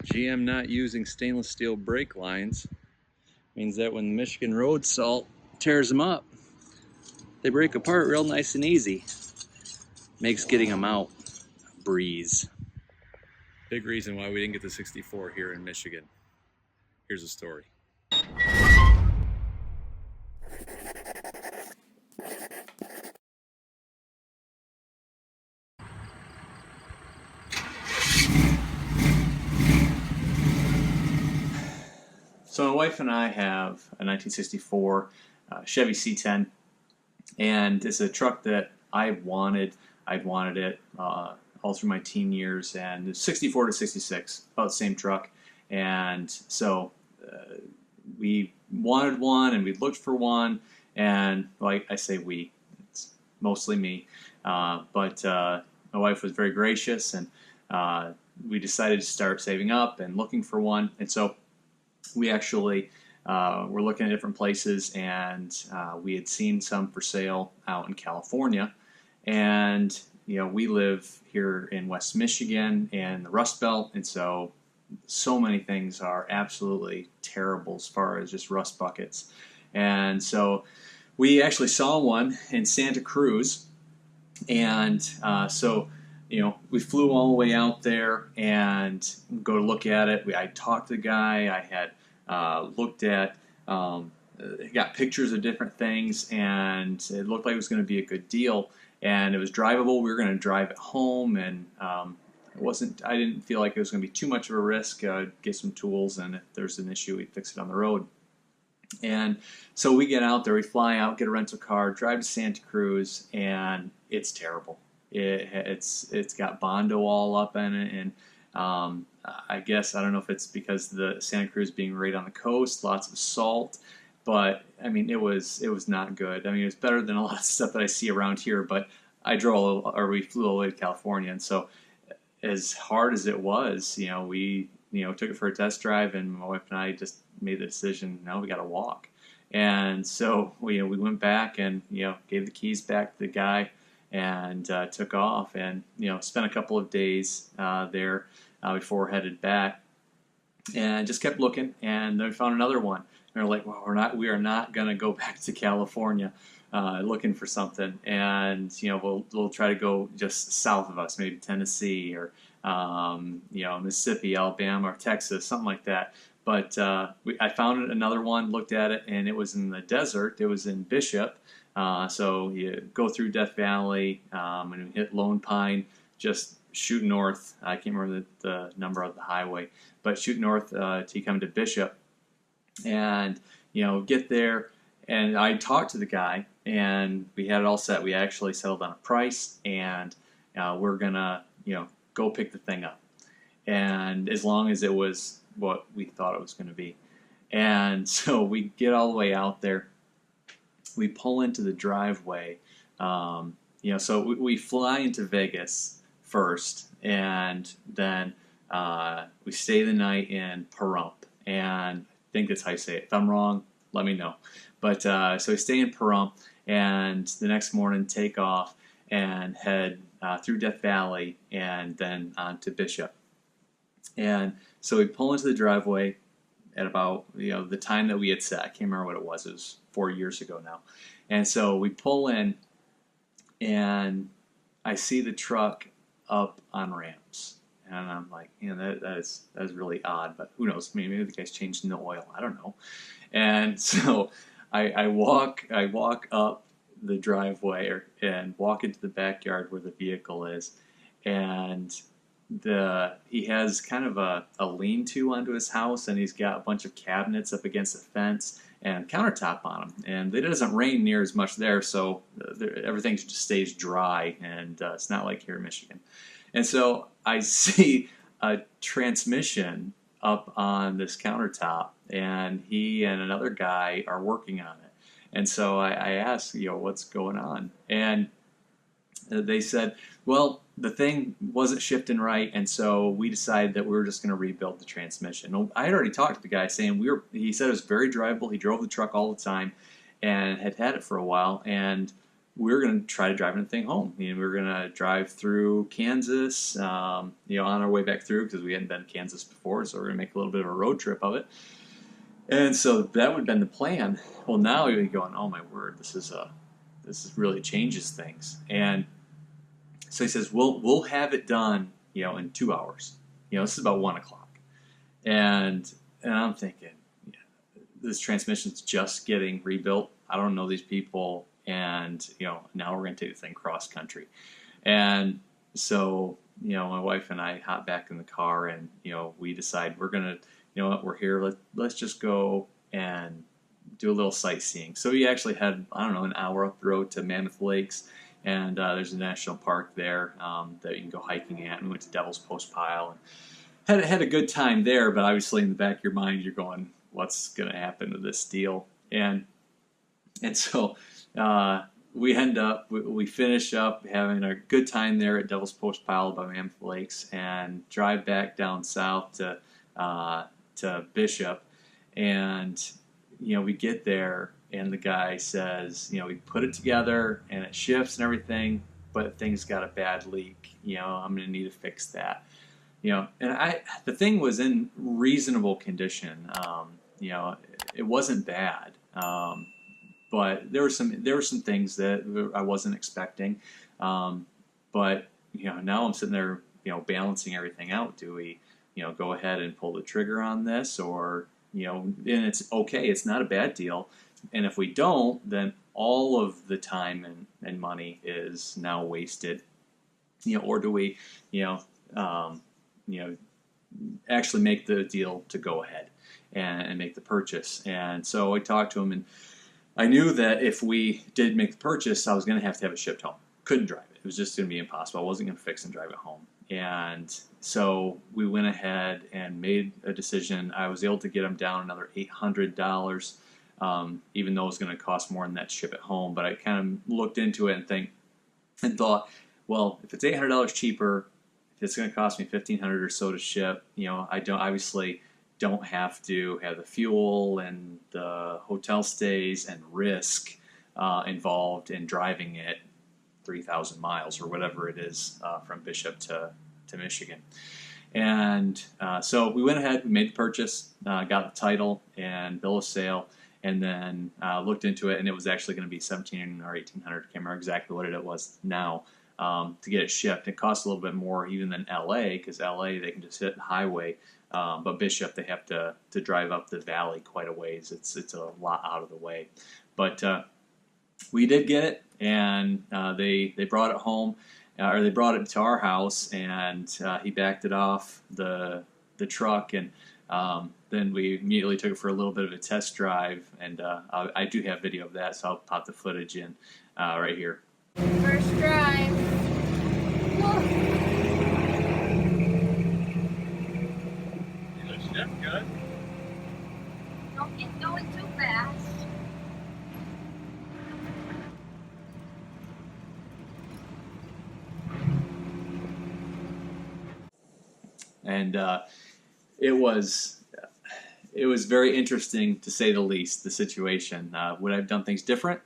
GM not using stainless steel brake lines means that when the Michigan road salt tears them up, they break apart real nice and easy. Makes getting them out a breeze. Big reason why we didn't get the 64 here in Michigan. Here's the story. So my wife and I have a 1964 Chevy C10, and it's a truck that I've wanted. I've wanted it all through my teen years, and it's 64 to 66, about the same truck. And so we wanted one, and we looked for one, and like I say we, it's mostly me, but my wife was very gracious, and we decided to start saving up and looking for one. And so we actually were looking at different places, and we had seen some for sale out in California. And we live here in West Michigan and the Rust Belt, and so many things are absolutely terrible as far as just rust buckets. And so we actually saw one in Santa Cruz, and we flew all the way out there and go to look at it. I talked to the guy. I had looked at, got pictures of different things, and it looked like it was going to be a good deal. And it was drivable. We were going to drive it home, and I didn't feel like it was going to be too much of a risk. Get some tools, and if there's an issue, we'd fix it on the road. And so we get out there, we fly out, get a rental car, drive to Santa Cruz, and it's terrible. It's got Bondo all up in it, and I guess, I don't know if it's because the Santa Cruz being right on the coast, lots of salt, but I mean, it was not good. I mean, it was better than a lot of stuff that I see around here, but we flew all the way to California, and so as hard as it was, we took it for a test drive, and my wife and I just made the decision, no, we got to walk. And so we went back and gave the keys back to the guy, and took off, and spent a couple of days there before we're headed back, and just kept looking, and then we found another one, and we're like, well, we are not going to go back to California looking for something, and we'll try to go just south of us, maybe Tennessee or Mississippi, Alabama, or Texas, something like that. But I found another one, looked at it, and it was in the desert. It was in Bishop. So you go through Death Valley and you hit Lone Pine, just shoot north. I can't remember the number of the highway, but shoot north till you come to Bishop, and get there. And I talked to the guy, and we had it all set. We actually settled on a price, and we're gonna go pick the thing up, and as long as it was what we thought it was going to be. And so we get all the way out there. We pull into the driveway. So we fly into Vegas first, and then we stay the night in Pahrump, and I think that's how you say it. If I'm wrong, let me know. But so we stay in Pahrump, and the next morning take off and head through Death Valley, and then on to Bishop. And so we pull into the driveway at about the time that we had set. I can't remember what it was. It was 4 years ago now. And so we pull in, and I see the truck up on ramps, and I'm like, that is really odd. But who knows? Maybe the guy's changing the oil. I don't know. And so I walk up the driveway and walk into the backyard where the vehicle is, and he has kind of a lean-to onto his house, and he's got a bunch of cabinets up against the fence and countertop on them, and it doesn't rain near as much there, so everything just stays dry, and it's not like here in Michigan. And so I see a transmission up on this countertop, and he and another guy are working on it. And so I asked, what's going on? And they said, well, the thing wasn't shifting right, and so we decided that we were just going to rebuild the transmission. I had already talked to the guy saying he said it was very drivable. He drove the truck all the time and had it for a while, and we were going to try to drive the thing home. We were going to drive through Kansas, on our way back through, because we hadn't been to Kansas before, so we're going to make a little bit of a road trip of it. And so that would have been the plan. Well, now you're going, oh my word, this really changes things. And so he says, we'll have it done, in 2 hours. This is about 1 o'clock. And I'm thinking, this transmission's just getting rebuilt. I don't know these people. And, now we're going to take the thing cross country. And so, my wife and I hop back in the car, and, we decide we're going to, we're here. Let's just go and do a little sightseeing. So we actually had, an hour up the road to Mammoth Lakes. And there's a national park there that you can go hiking at. And we went to Devil's Postpile and had a good time there. But obviously in the back of your mind, you're going, what's going to happen to this deal? And so we finish up having a good time there at Devil's Postpile by Mammoth Lakes, and drive back down south to Bishop. And we get there, and the guy says, we put it together and it shifts and everything, but things got a bad leak. I'm going to need to fix that. And the thing was in reasonable condition. It wasn't bad. But there were some things that I wasn't expecting. But now I'm sitting there, balancing everything out. Do we, go ahead and pull the trigger on this, or and it's okay. It's not a bad deal. And if we don't, then all of the time and money is now wasted. Or do we, actually make the deal to go ahead and make the purchase? And so I talked to him, and I knew that if we did make the purchase, I was going to have it shipped home. Couldn't drive it. It was just going to be impossible. I wasn't going to fix and drive it home. And so we went ahead and made a decision. I was able to get them down another $800, even though it was going to cost more than that to ship it home. But I kind of looked into it and thought, well, if it's $800 cheaper, if it's going to cost me $1,500 or so to ship, I don't have to have the fuel and the hotel stays and risk involved in driving it 3,000 miles or whatever it is from Bishop to Michigan. And so we went ahead, we made the purchase, got the title and bill of sale, and then looked into it, and it was actually going to be $1,700 or $1,800. I can't remember exactly what it was now, to get it shipped. It costs a little bit more even than LA, because LA they can just hit the highway. But Bishop, they have to drive up the valley quite a ways. It's a lot out of the way. But we did get it, and they brought it home, or they brought it to our house, and he backed it off the truck, and then we immediately took it for a little bit of a test drive, and I do have video of that, so I'll pop the footage in right here. First drive. Whoa. Good. Don't get going too fast. And it was very interesting, to say the least, the situation. Would I have done things different?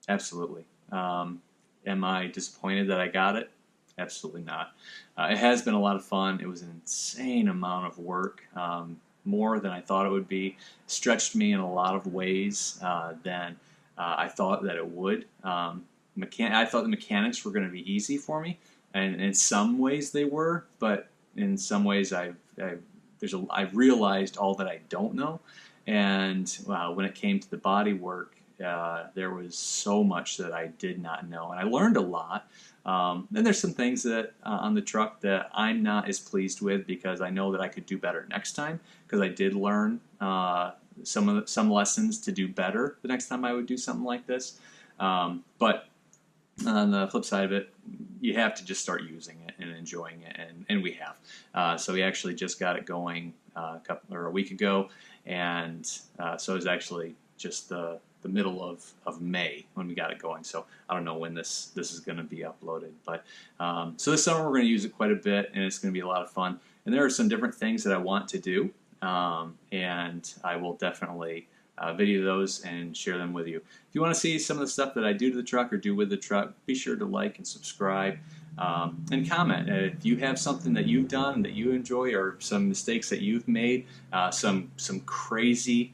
Absolutely. Am I disappointed that I got it? Absolutely not. It has been a lot of fun. It was an insane amount of work, more than I thought it would be. Stretched me in a lot of ways than I thought that it would. I thought the mechanics were going to be easy for me, and in some ways they were, but in some ways I've realized all that I don't know. And when it came to the body work, there was so much that I did not know, and I learned a lot. Then there's some things that on the truck that I'm not as pleased with, because I know that I could do better next time, because I did learn some lessons to do better the next time I would do something like this. But on the flip side of it, you have to just start using it and enjoying it, and we have. So we actually just got it going a week ago, and so it was actually just the middle of May when we got it going. So I don't know when this is going to be uploaded, but so this summer we're going to use it quite a bit, and it's going to be a lot of fun. And there are some different things that I want to do, and I will definitely video those and share them with you. If you want to see some of the stuff that I do to the truck or do with the truck, be sure to like and subscribe and comment. If you have something that you've done that you enjoy or some mistakes that you've made, some crazy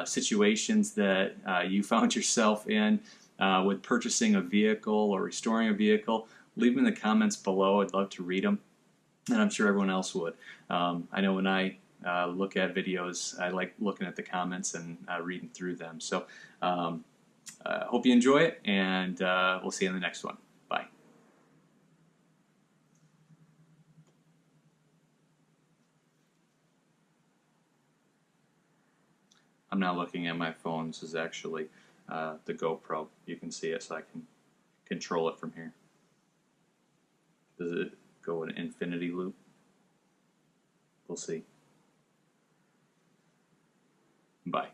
situations that you found yourself in with purchasing a vehicle or restoring a vehicle, leave them in the comments below. I'd love to read them, and I'm sure everyone else would. I know when I look at videos, I like looking at the comments and reading through them. So hope you enjoy it, and we'll see you in the next one. Bye. I'm now looking at my phone. This is actually the GoPro. You can see it, so I can control it from here. Does it go in an infinity loop? We'll see. Bye.